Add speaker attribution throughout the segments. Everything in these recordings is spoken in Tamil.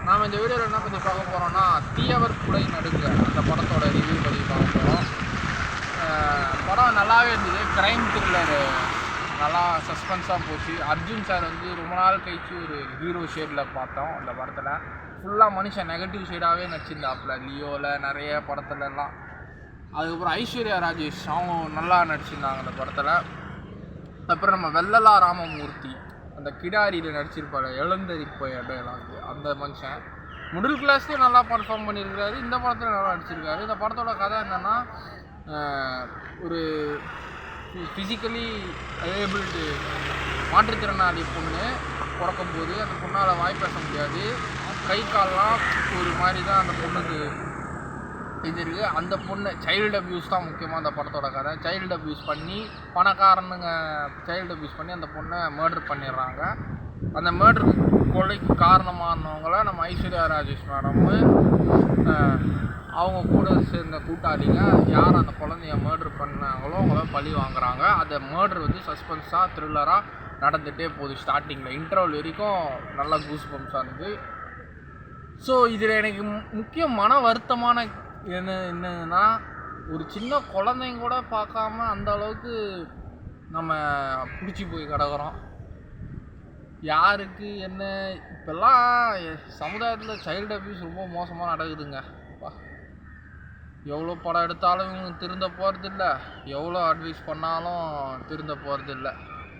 Speaker 1: நாம் இந்த வீடியோவில் என்ன பற்றி பார்க்க போகிறோம்னா தீயவர் குடை நடுங்க அந்த படத்தோட ரிவ்யூ பற்றி பார்க்க போகிறோம். படம் நல்லாவே இருந்தது. க்ரைம் த்ரில்லர் நல்லா சஸ்பென்ஸாக போச்சு. அர்ஜுன் சார் வந்து ரொம்ப நாள் கழிச்சு ஒரு ஹீரோ ஷேடில் பார்த்தோம். அந்த படத்தில் ஃபுல்லாக மனுஷன் நெகட்டிவ் ஷேடாகவே நடிச்சிருந்தாப்புல லியோவில் நிறைய படத்துலலாம். அதுக்கப்புறம் ஐஸ்வர்யா ராஜேஷ் அவங்க நல்லா நடிச்சிருந்தாங்க அந்த படத்தில். அப்புறம் நம்ம வெள்ளலா ராமமூர்த்தி அந்த கிடாரியில் நடிச்சிருப்பாரு எழுந்தரிப்ப இடம் அந்த மனுஷன் மிடில் கிளாஸ்லேயும் நல்லா பர்ஃபார்ம் பண்ணியிருக்காரு. இந்த படத்தில் நல்லா நடிச்சிருக்காரு. இந்த படத்தோட கதை என்னென்னா, ஒரு ஃபிசிக்கலி ஏபிள்டு மாற்றுத்திறனாளி பொண்ணு பிறக்கும்போது அந்த பொண்ணால் வாய் பேச முடியாது. கை கால்லாம் ஒரு மாதிரி தான் அந்த பொண்ணுக்கு இது இருக்குது. அந்த பொண்ணு சைல்டு அப்யூஸ் தான் முக்கியமாக அந்த படத்தோட கதை. சைல்டு அப்யூஸ் பண்ணி பணக்காரனுங்க சைல்டு அப்யூஸ் பண்ணி அந்த பொண்ணை மர்டர் பண்ணிடுறாங்க. அந்த மர்டர் கொலைக்கு காரணமானவங்கள நம்ம ஐஸ்வர்யா ராஜேஷ் மேடமு அவங்க கூட சேர்ந்த கூட்டாளிங்க யார் அந்த குழந்தைய மர்டர் பண்ணாங்களோ அவங்கள பழி வாங்குறாங்க. அந்த மர்டர் வந்து சஸ்பென்ஸாக த்ரில்லராக நடந்துகிட்டே போகுது. ஸ்டார்டிங்கில் இன்டர்வல் வரைக்கும் நல்லா கூஸ் பம்ப்ஸாக இருந்தது. ஸோ இதில் எனக்கு முக்கிய மன வருத்தமான என்னன்னா, ஒரு சின்ன குழந்தைங்க கூட பார்க்காம அந்த அளவுக்கு நம்ம பிடிச்சி போய் கிடக்கிறோம். யாருக்கு என்ன இப்போல்லாம் சமுதாயத்தில் சைல்டு அப்யூஸ் ரொம்ப மோசமாக நடக்குதுங்க. எவ்வளோ படம் எடுத்தாலும் இவங்க திருந்த போகிறதில்ல, எவ்வளோ அட்வைஸ் பண்ணாலும் திருந்த போகிறதில்ல.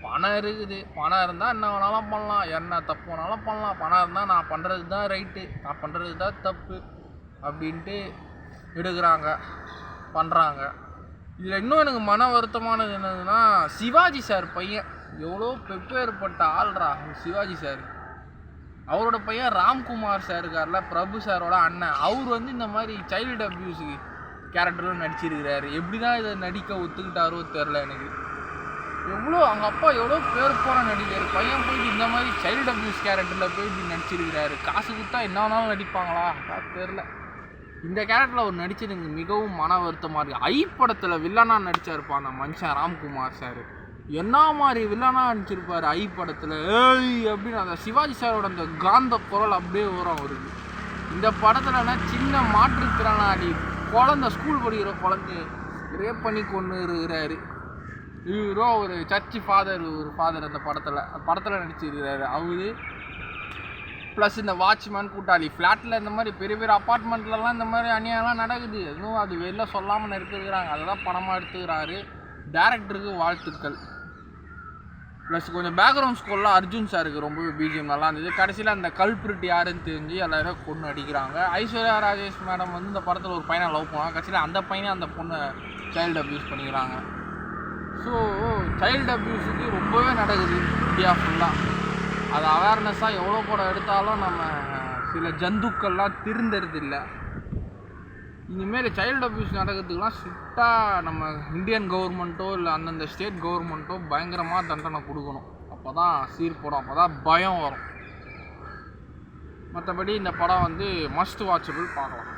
Speaker 1: பணம் இருக்குது, பணம் இருந்தால் என்ன வேணாலும் பண்ணலாம், என்ன தப்பு வேணாலும் பண்ணலாம். பணம் இருந்தால் நான் பண்ணுறது தான் ரைட்டு, நான் பண்ணுறது தான் தப்பு அப்படின்ட்டு எடுக்கிறாங்க, பண்ணுறாங்க. இதில் இன்னும் எனக்கு மன வருத்தமானது என்னதுன்னா, சிவாஜி சார் பையன் எவ்வளோ பெப்பேற்பட்ட ஆள்ரா சிவாஜி சார். அவரோட பையன் ராம்குமார் சார் இருக்கார்ல, பிரபு சாரோட அண்ணன், அவர் வந்து இந்த மாதிரி சைல்டு அப்யூஸுக்கு கேரக்டரும் நடிச்சிருக்கிறாரு. எப்படி தான் இதை நடிக்க ஒத்துக்கிட்டாரோ தெரில எனக்கு. எவ்வளோ அவங்க அப்பா எவ்வளோ பேர் போன நடிகர், பையன் போயிட்டு இந்த மாதிரி சைல்டு அப்யூஸ் கேரக்டரில் போய் இப்படி நடிச்சிருக்கிறாரு. காசு கொடுத்தா என்ன வேணாலும் நடிப்பாங்களா தெரில. இந்த கேரக்டரில் அவர் நடிச்சது எனக்கு மிகவும் மன வருத்தமாக இருக்குது. ஐ படத்தில் வில்லனாக நடிச்சிருப்பான் அந்த மனுஷன் ராம்குமார் சார். என்ன மாதிரி வில்லனாக நடிச்சிருப்பார் ஐ படத்தில். ஏய் அப்படின்னு அந்த சிவாஜி சாரோட அந்த காந்த குரல் அப்படியே வரும் அவருக்கு. இந்த படத்துலனா சின்ன மாற்றுத்திறனாளி குழந்தை, ஸ்கூல் படிக்கிற குழந்தைய ரேப் பண்ணி கொண்டு இருக்கிறாரு. இவரோ ஒரு சர்ச்சு ஃபாதர், ஒரு ஃபாதர் அந்த படத்தில் நடிச்சிருக்கிறாரு அவரு. ப்ளஸ் இந்த வாட்ச்மேன் கூட்டாளி ஃப்ளாட்டில் இந்த மாதிரி பெரிய பெரிய அப்பார்ட்மெண்ட்லலாம் இந்த மாதிரி அநியாயம்லாம் நடக்குது. இன்னும் அது வெளில சொல்லாமல் நடிக்கிறாங்க. அதெல்லாம் படமாக எடுத்துக்கிறாரு. டேரக்டருக்கு வாழ்த்துக்கள். ப்ளஸ் கொஞ்சம் பேக்ரவுண்ட் ஸ்கோர்லாம் அர்ஜுன் சாருக்கு ரொம்பவே பிஜிஎம் நல்லா இருந்தது. கடைசியில் அந்த கல்பிரிட் யாருன்னு தெரிஞ்சு எல்லாரும் கொண்டு அடிக்கிறாங்க. ஐஸ்வர்யா ராஜேஷ் மேடம் வந்து இந்த படத்தில் ஒரு பையனை லவ் பண்ணுவாங்க. கடைசியில் அந்த பையனை அந்த பொண்ணை சைல்டு அப்யூஸ் பண்ணிக்கிறாங்க. ஸோ சைல்டு அப்யூஸுக்கு ரொம்பவே நடக்குது இந்தியா ஃபுல்லாக. அது அவேர்னஸாக எவ்வளோ படம் எடுத்தாலும் நம்ம சில ஜந்துக்கள்லாம் திருந்துறதில்லை. இனிமேல் சைல்டு அப்யூஸ் நடக்கிறதுக்கெலாம் ஸ்ட்ரிக்டாக நம்ம இந்தியன் கவர்மெண்ட்டோ இல்லை அந்தந்த ஸ்டேட் கவர்மெண்ட்டோ பயங்கரமாக தண்டனை கொடுக்கணும். அப்போ தான் சீர்படும், அப்போ தான் பயம் வரும். மற்றபடி இந்த படம் வந்து மஸ்ட் வாட்சபிள், பார்க்கலாம்.